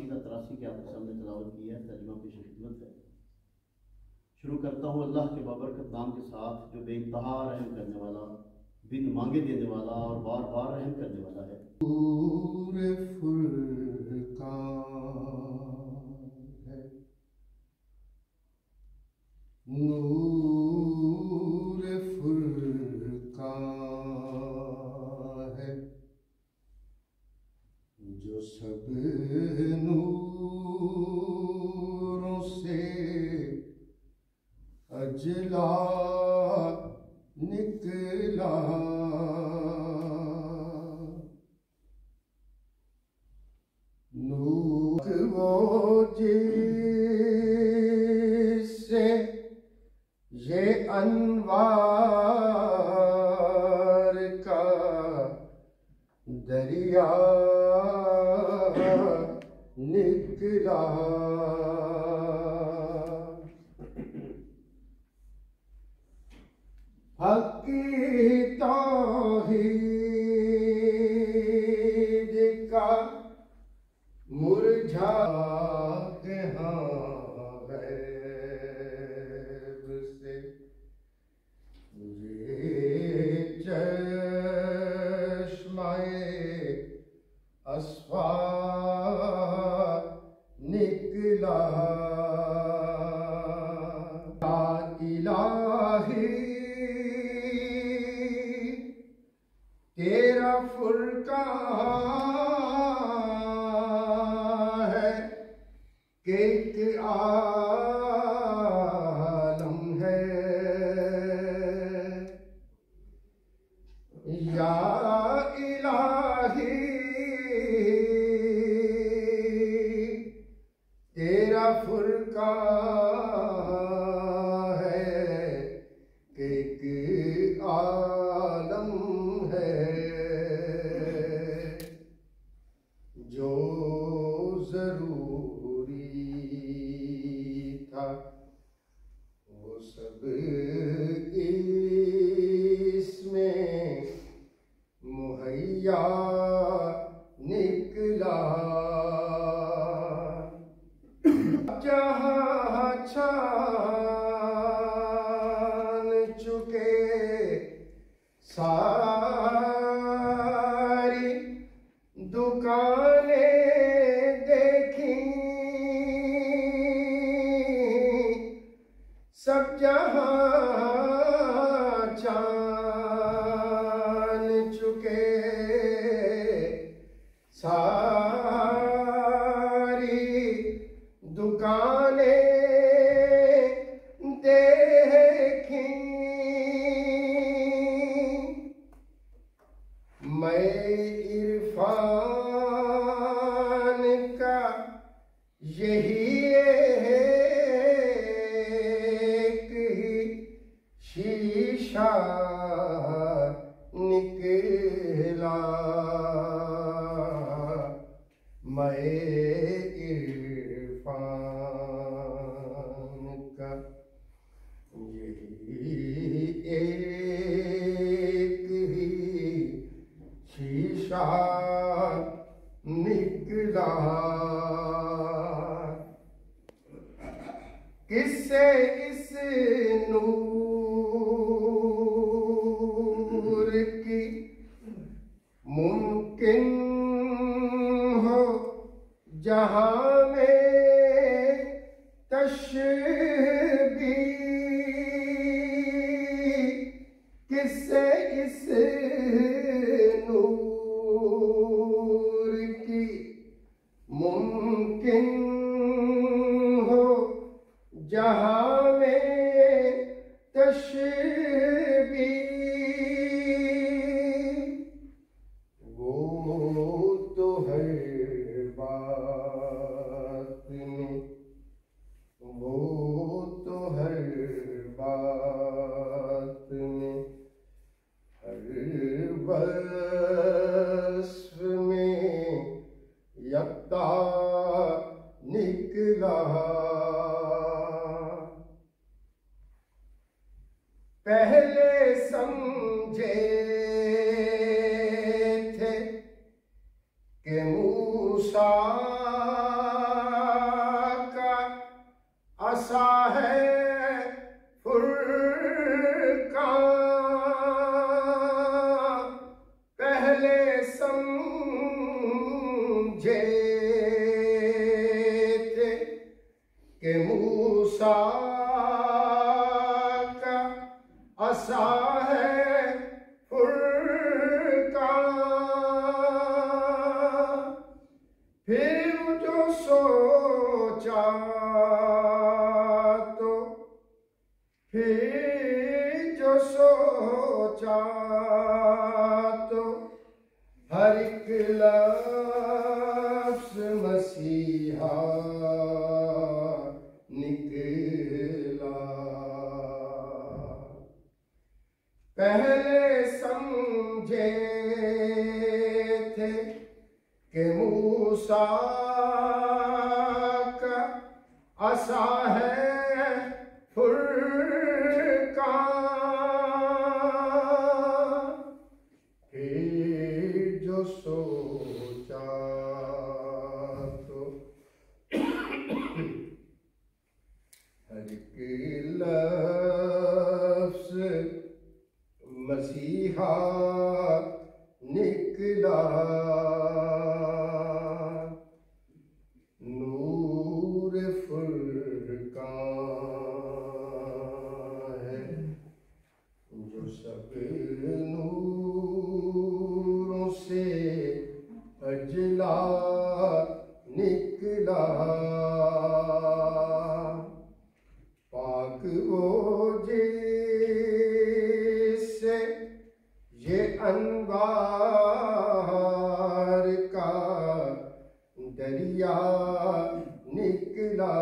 83 के आपके सामने तलावत की है, तर्जुमा पेश खिदमत है। शुरू करता हूँ अल्लाह के बाबरकत नाम के साथ जो बेइंतहा रहम करने वाला, बिन मांगे देने वाला और बार बार रहम करने वाला है। नूर फुरकान है, नूर फुरकान है, जो सब नूरों से अजला निकला। नूर वो जिससे ये अनवार का दरिया निकला। हक की तौहीद का मुरझा गैब से ये चश्माए अस्फार निकला। या इलाही तेरा फुरकान है कि एक आलम है। या इलाही तेरा फुरकान है कि एक आलम है। जो जरूरी था वो सब इसमें मुहैया निकला। जहाँ छान चुके सारी दुकानें देखी, सब जहाँ छान चुके सारी दुकानें देखी। मैं इरफान का यही एक ही शीशा निकला। मैं इरफान का यही एक ही शीशा निकला। किससे इस नूर की मुमकिन हो जहां में तशबीह। किससे इस नूर की मुमकिन हो जहां में तशबीह। वो तो हर बात में, वो तो हर बात में, हर वस्फ में यक्ता निकला। पहले समझे थे कि मूसा पहले समझे थे कि मूसा का असा है फुरकान, फिर जो सोचा तो हर एक लफ्ज़ मसीहा निकला। पहले समझे थे कि मूसा का असा है फुरकान, फिर जो सोचा तो हर एक लफ्ज़ मसीहा निकला। नूर फुरकान है जो सब नूरों से अजला निकला। पाक वो जिससे ये अनवार का दरिया निकला।